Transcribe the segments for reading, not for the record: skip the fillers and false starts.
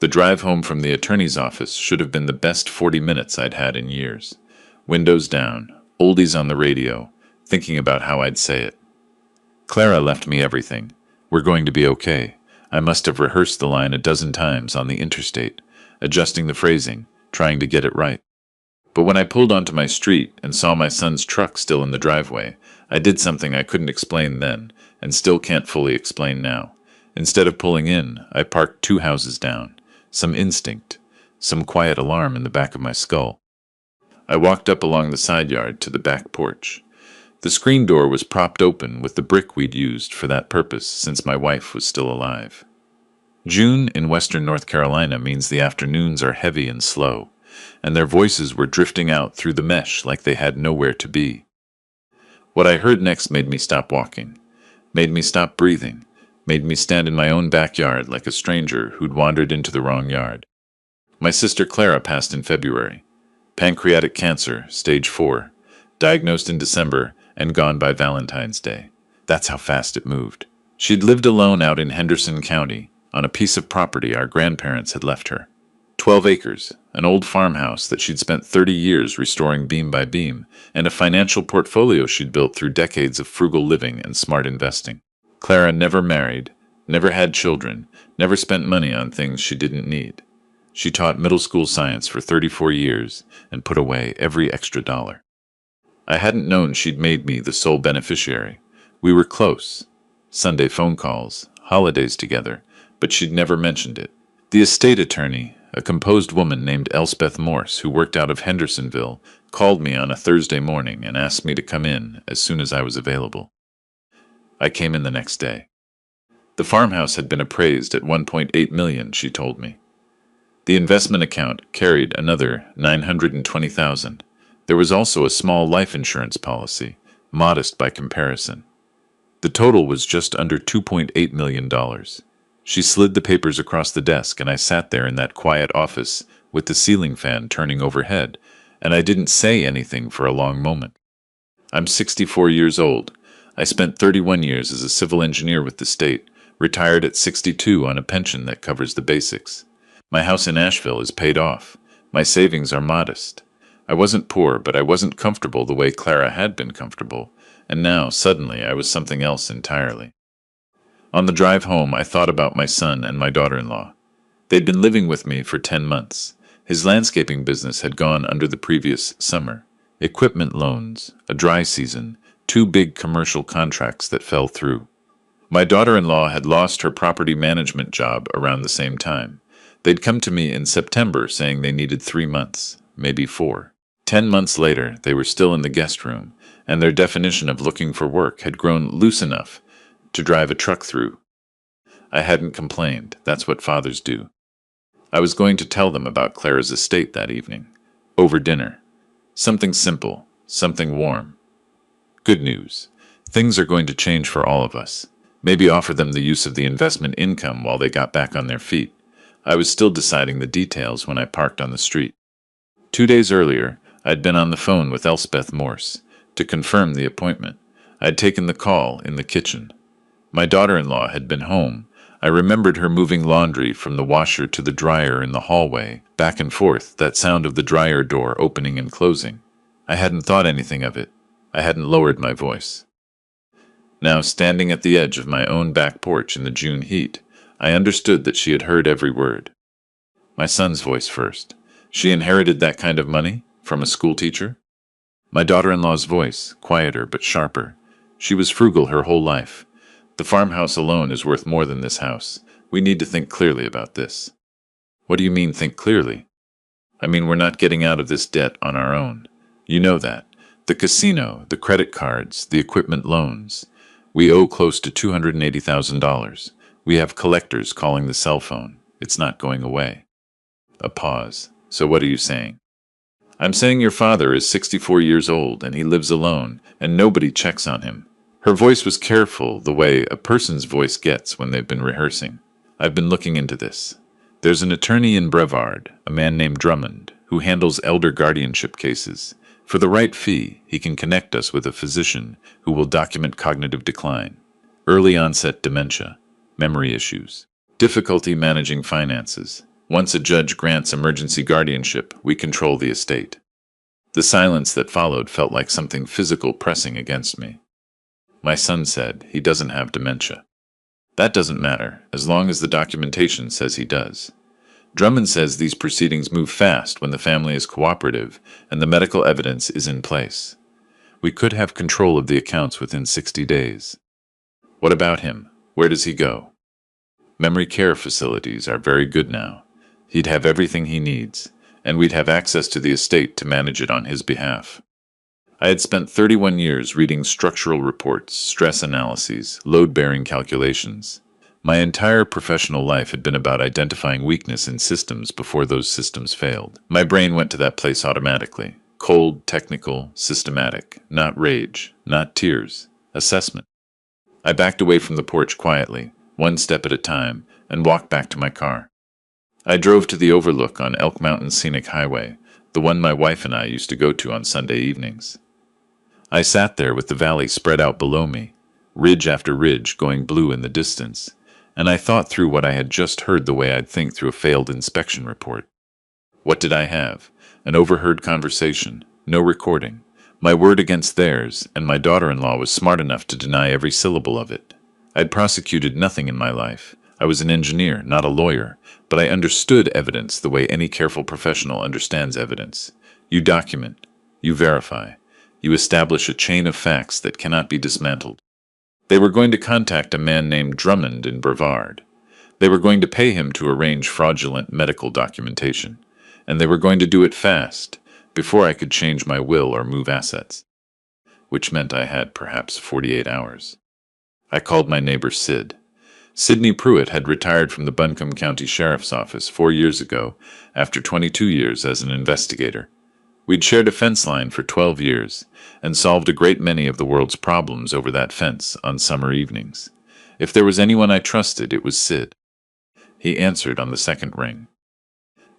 The drive home from the attorney's office should have been the best 40 minutes I'd had in years. Windows down, oldies on the radio, thinking about how I'd say it. Clara left me everything. We're going to be okay. I must have rehearsed the line a dozen times on the interstate, adjusting the phrasing, trying to get it right. But when I pulled onto my street and saw my son's truck still in the driveway, I did something I couldn't explain then, and still can't fully explain now. Instead of pulling in, I parked 2 houses down. Some instinct, some quiet alarm in the back of my skull. I walked up along the side yard to the back porch. The screen door was propped open with the brick we'd used for that purpose since my wife was still alive. June in western North Carolina means the afternoons are heavy and slow, and their voices were drifting out through the mesh like they had nowhere to be. What I heard next made me stop walking, made me stop breathing, made me stand in my own backyard like a stranger who'd wandered into the wrong yard. My sister Clara passed in February. Pancreatic cancer, stage 4, diagnosed in December and gone by Valentine's Day. That's how fast it moved. She'd lived alone out in Henderson County, on a piece of property our grandparents had left her. 12 acres, an old farmhouse that she'd spent 30 years restoring beam by beam, and a financial portfolio she'd built through decades of frugal living and smart investing. Clara never married, never had children, never spent money on things she didn't need. She taught middle school science for 34 years and put away every extra dollar. I hadn't known she'd made me the sole beneficiary. We were close. Sunday phone calls, holidays together, but she'd never mentioned it. The estate attorney, a composed woman named Elspeth Morse, who worked out of Hendersonville, called me on a Thursday morning and asked me to come in as soon as I was available. I came in the next day. The farmhouse had been appraised at $1.8 million, she told me. The investment account carried another $920,000. There was also a small life insurance policy, modest by comparison. The total was just under $2.8 million. She slid the papers across the desk, and I sat there in that quiet office with the ceiling fan turning overhead, and I didn't say anything for a long moment. I'm 64 years old. I spent 31 years as a civil engineer with the state, retired at 62 on a pension that covers the basics. My house in Asheville is paid off. My savings are modest. I wasn't poor, but I wasn't comfortable the way Clara had been comfortable, and now, suddenly, I was something else entirely. On the drive home, I thought about my son and my daughter-in-law. They'd been living with me for 10 months. His landscaping business had gone under the previous summer. Equipment loans, a dry season, 2 big commercial contracts that fell through. My daughter-in-law had lost her property management job around the same time. They'd come to me in September saying they needed 3 months, maybe 4. 10 months later, they were still in the guest room, and their definition of looking for work had grown loose enough to drive a truck through. I hadn't complained. That's what fathers do. I was going to tell them about Clara's estate that evening, over dinner. Something simple, something warm. Good news. Things are going to change for all of us. Maybe offer them the use of the investment income while they got back on their feet. I was still deciding the details when I parked on the street. 2 days earlier, I'd been on the phone with Elspeth Morse to confirm the appointment. I'd taken the call in the kitchen. My daughter-in-law had been home. I remembered her moving laundry from the washer to the dryer in the hallway, back and forth, that sound of the dryer door opening and closing. I hadn't thought anything of it. I hadn't lowered my voice. Now, standing at the edge of my own back porch in the June heat, I understood that she had heard every word. My son's voice first. She inherited that kind of money from a schoolteacher. My daughter-in-law's voice, quieter but sharper. She was frugal her whole life. The farmhouse alone is worth more than this house. We need to think clearly about this. What do you mean, think clearly? I mean, we're not getting out of this debt on our own. You know that. The casino, the credit cards, the equipment loans. We owe close to $280,000. We have collectors calling the cell phone. It's not going away. A pause. So what are you saying? I'm saying your father is 64 years old and he lives alone, and nobody checks on him. Her voice was careful, the way a person's voice gets when they've been rehearsing. I've been looking into this. There's an attorney in Brevard, a man named Drummond, who handles elder guardianship cases. For the right fee, he can connect us with a physician who will document cognitive decline, early onset dementia, memory issues, difficulty managing finances. Once a judge grants emergency guardianship, we control the estate. The silence that followed felt like something physical pressing against me. My son said he doesn't have dementia. That doesn't matter, as long as the documentation says he does. Drummond says these proceedings move fast when the family is cooperative and the medical evidence is in place. We could have control of the accounts within 60 days. What about him? Where does he go? Memory care facilities are very good now. He'd have everything he needs, and we'd have access to the estate to manage it on his behalf. I had spent 31 years reading structural reports, stress analyses, load-bearing calculations. My entire professional life had been about identifying weakness in systems before those systems failed. My brain went to that place automatically. Cold, technical, systematic. Not rage, not tears. Assessment. I backed away from the porch quietly, one step at a time, and walked back to my car. I drove to the overlook on Elk Mountain Scenic Highway, the one my wife and I used to go to on Sunday evenings. I sat there with the valley spread out below me, ridge after ridge going blue in the distance, and I thought through what I had just heard the way I'd think through a failed inspection report. What did I have? An overheard conversation, no recording, my word against theirs, and my daughter-in-law was smart enough to deny every syllable of it. I'd prosecuted nothing in my life. I was an engineer, not a lawyer, but I understood evidence the way any careful professional understands evidence. You document, you verify, you establish a chain of facts that cannot be dismantled. They were going to contact a man named Drummond in Brevard. They were going to pay him to arrange fraudulent medical documentation, and they were going to do it fast, before I could change my will or move assets, which meant I had perhaps 48 hours. I called my neighbor Sid. Sidney Pruitt had retired from the Buncombe County Sheriff's Office 4 years ago after 22 years as an investigator. We'd shared a fence line for 12 years and solved a great many of the world's problems over that fence on summer evenings. If there was anyone I trusted, it was Sid. He answered on the second ring.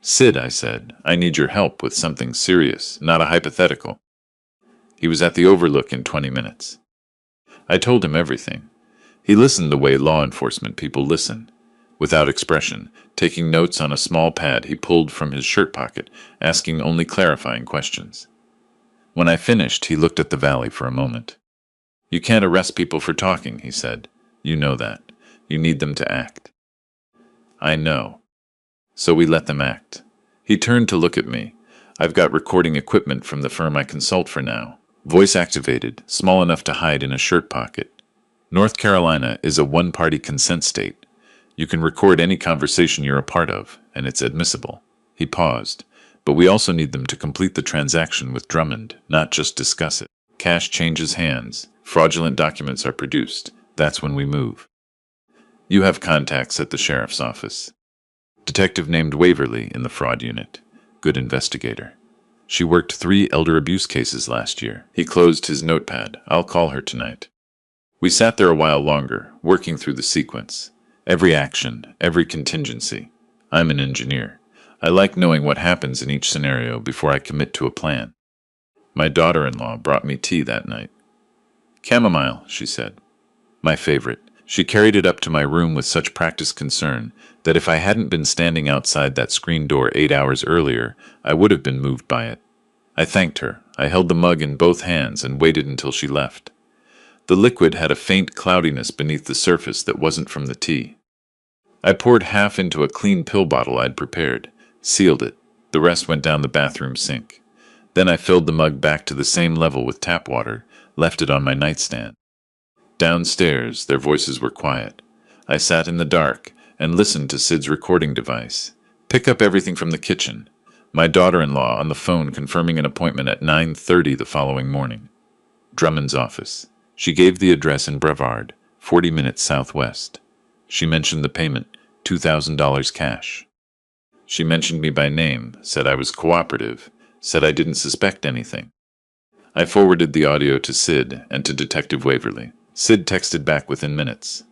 Sid, I said, I need your help with something serious, not a hypothetical. He was at the overlook in 20 minutes. I told him everything. He listened the way law enforcement people listen, without expression, taking notes on a small pad he pulled from his shirt pocket, asking only clarifying questions. When I finished, he looked at the valley for a moment. You can't arrest people for talking, he said. You know that. You need them to act. I know. So we let them act. He turned to look at me. I've got recording equipment from the firm I consult for now. Voice activated, small enough to hide in a shirt pocket. North Carolina is a one-party consent state. You can record any conversation you're a part of, and it's admissible. He paused. But we also need them to complete the transaction with Drummond, not just discuss it. Cash changes hands. Fraudulent documents are produced. That's when we move. You have contacts at the sheriff's office. Detective named Waverly in the fraud unit. Good investigator. She worked 3 elder abuse cases last year. He closed his notepad. I'll call her tonight. We sat there a while longer, working through the sequence. Every action, every contingency. I'm an engineer. I like knowing what happens in each scenario before I commit to a plan. My daughter-in-law brought me tea that night. Chamomile, she said. My favorite. She carried it up to my room with such practiced concern that if I hadn't been standing outside that screen door 8 hours earlier, I would have been moved by it. I thanked her. I held the mug in both hands and waited until she left. The liquid had a faint cloudiness beneath the surface that wasn't from the tea. I poured half into a clean pill bottle I'd prepared, sealed it. The rest went down the bathroom sink. Then I filled the mug back to the same level with tap water, left it on my nightstand. Downstairs, their voices were quiet. I sat in the dark and listened to Sid's recording device. Pick up everything from the kitchen. My daughter-in-law on the phone confirming an appointment at 9:30 the following morning. Drummond's office. She gave the address in Brevard, 40 minutes southwest. She mentioned the payment, $2,000 cash. She mentioned me by name, said I was cooperative, said I didn't suspect anything. I forwarded the audio to Sid and to Detective Waverly. Sid texted back within minutes.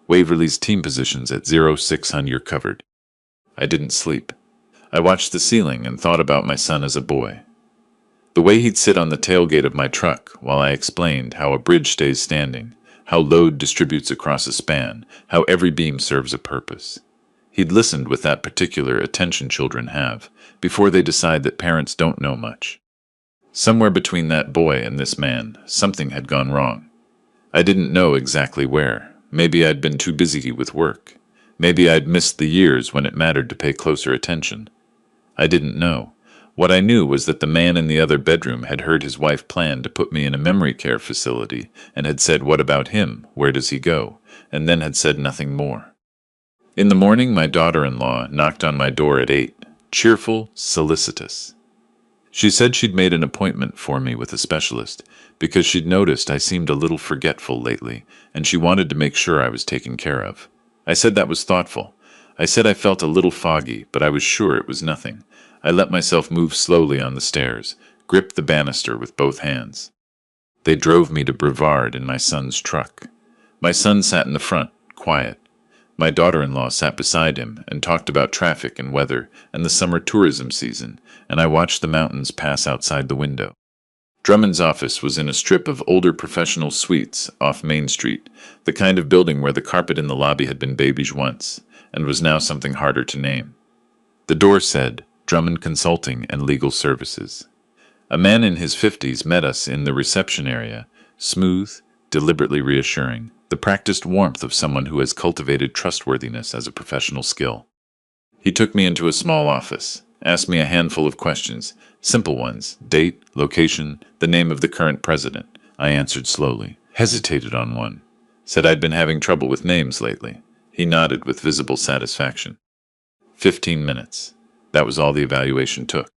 Waverly's team positions at 0600 you're covered. I didn't sleep. I watched the ceiling and thought about my son as a boy. The way he'd sit on the tailgate of my truck while I explained how a bridge stays standing, how load distributes across a span, how every beam serves a purpose. He'd listened with that particular attention children have, before they decide that parents don't know much. Somewhere between that boy and this man, something had gone wrong. I didn't know exactly where. Maybe I'd been too busy with work. Maybe I'd missed the years when it mattered to pay closer attention. I didn't know. What I knew was that the man in the other bedroom had heard his wife plan to put me in a memory care facility and had said, "What about him? Where does he go?" and then had said nothing more. In the morning, my daughter-in-law knocked on my door at 8, cheerful, solicitous. She said she'd made an appointment for me with a specialist because she'd noticed I seemed a little forgetful lately, and she wanted to make sure I was taken care of. I said that was thoughtful. I said I felt a little foggy, but I was sure it was nothing. I let myself move slowly on the stairs, gripped the banister with both hands. They drove me to Brevard in my son's truck. My son sat in the front, quiet. My daughter-in-law sat beside him and talked about traffic and weather and the summer tourism season, and I watched the mountains pass outside the window. Drummond's office was in a strip of older professional suites off Main Street, the kind of building where the carpet in the lobby had been beige once, and was now something harder to name. The door said, Drummond Consulting and Legal Services. A man in his 50s met us in the reception area, smooth, deliberately reassuring, the practiced warmth of someone who has cultivated trustworthiness as a professional skill. He took me into a small office, asked me a handful of questions, simple ones, date, location, the name of the current president. I answered slowly, hesitated on one, said I'd been having trouble with names lately. He nodded with visible satisfaction. 15 minutes. That was all the evaluation took.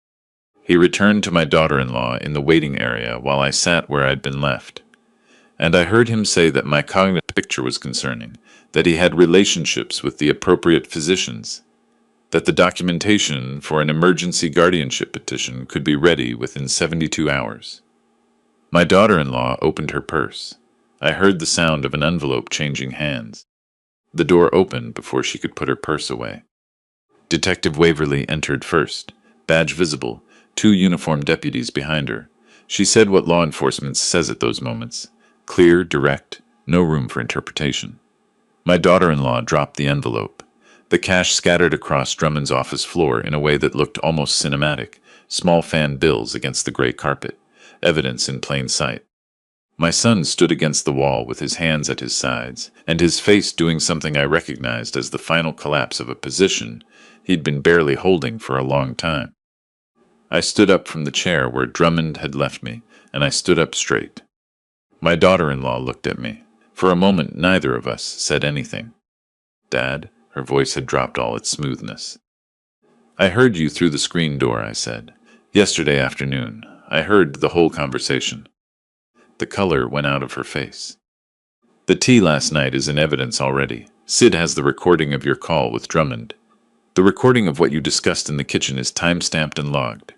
He returned to my daughter-in-law in the waiting area while I sat where I'd been left. And I heard him say that my cognitive picture was concerning, that he had relationships with the appropriate physicians, that the documentation for an emergency guardianship petition could be ready within 72 hours. My daughter-in-law opened her purse. I heard the sound of an envelope changing hands. The door opened before she could put her purse away. Detective Waverly entered first, badge visible, 2 uniformed deputies behind her. She said what law enforcement says at those moments. Clear, direct, no room for interpretation. My daughter-in-law dropped the envelope. The cash scattered across Drummond's office floor in a way that looked almost cinematic, small fan bills against the gray carpet, evidence in plain sight. My son stood against the wall with his hands at his sides, and his face doing something I recognized as the final collapse of a position he'd been barely holding for a long time. I stood up from the chair where Drummond had left me, and I stood up straight. My daughter-in-law looked at me. For a moment, neither of us said anything. Dad, her voice had dropped all its smoothness. I heard you through the screen door, I said. Yesterday afternoon. I heard the whole conversation. The color went out of her face. The tea last night is in evidence already. Sid has the recording of your call with Drummond. The recording of what you discussed in the kitchen is time-stamped and logged.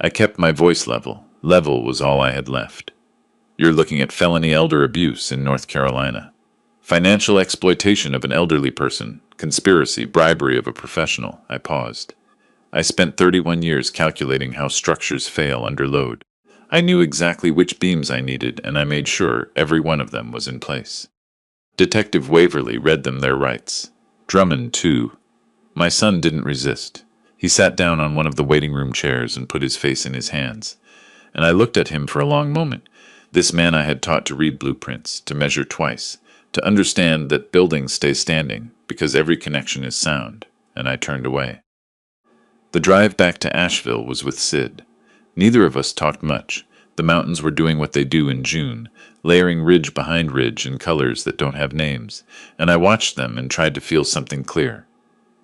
I kept my voice level. Level was all I had left. You're looking at felony elder abuse in North Carolina. Financial exploitation of an elderly person. Conspiracy, bribery of a professional. I paused. I spent 31 years calculating how structures fail under load. I knew exactly which beams I needed, and I made sure every one of them was in place. Detective Waverly read them their rights. Drummond, too. My son didn't resist. He sat down on one of the waiting room chairs and put his face in his hands. And I looked at him for a long moment. This man I had taught to read blueprints, to measure twice, to understand that buildings stay standing because every connection is sound, and I turned away. The drive back to Asheville was with Sid. Neither of us talked much. The mountains were doing what they do in June, layering ridge behind ridge in colors that don't have names, and I watched them and tried to feel something clear.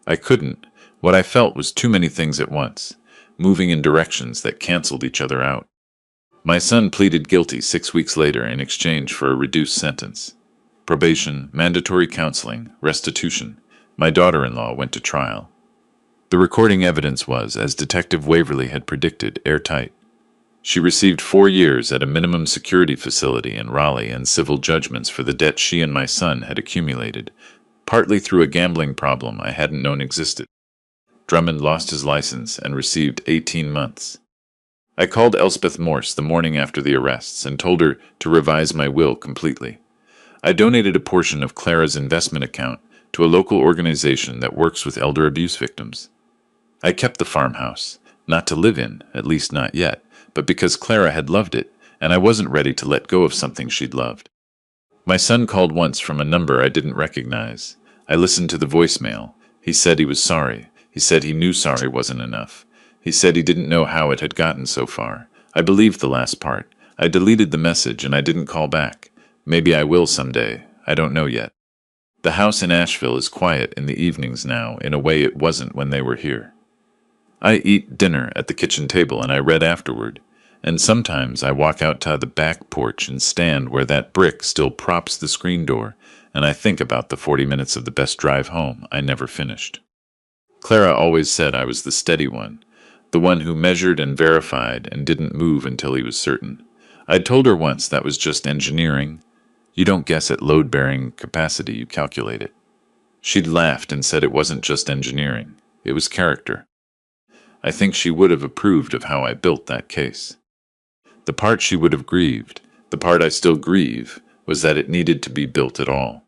I couldn't. What I felt was too many things at once, moving in directions that canceled each other out. My son pleaded guilty 6 weeks later in exchange for a reduced sentence. Probation, mandatory counseling, restitution. My daughter-in-law went to trial. The recording evidence was, as Detective Waverly had predicted, airtight. She received 4 years at a minimum security facility in Raleigh and civil judgments for the debt she and my son had accumulated, partly through a gambling problem I hadn't known existed. Drummond lost his license and received 18 months. I called Elspeth Morse the morning after the arrests and told her to revise my will completely. I donated a portion of Clara's investment account to a local organization that works with elder abuse victims. I kept the farmhouse, not to live in, at least not yet, but because Clara had loved it, and I wasn't ready to let go of something she'd loved. My son called once from a number I didn't recognize. I listened to the voicemail. He said he was sorry. He said he knew sorry wasn't enough. He said he didn't know how it had gotten so far. I believed the last part. I deleted the message and I didn't call back. Maybe I will someday. I don't know yet. The house in Asheville is quiet in the evenings now in a way it wasn't when they were here. I eat dinner at the kitchen table and I read afterward. And sometimes I walk out to the back porch and stand where that brick still props the screen door, and I think about the 40 minutes of the best drive home I never finished. Clara always said I was the steady one, the one who measured and verified and didn't move until he was certain. I'd told her once that was just engineering. You don't guess at load-bearing capacity, you calculate it. She'd laughed and said it wasn't just engineering, it was character. I think she would have approved of how I built that case. The part she would have grieved, the part I still grieve, was that it needed to be built at all.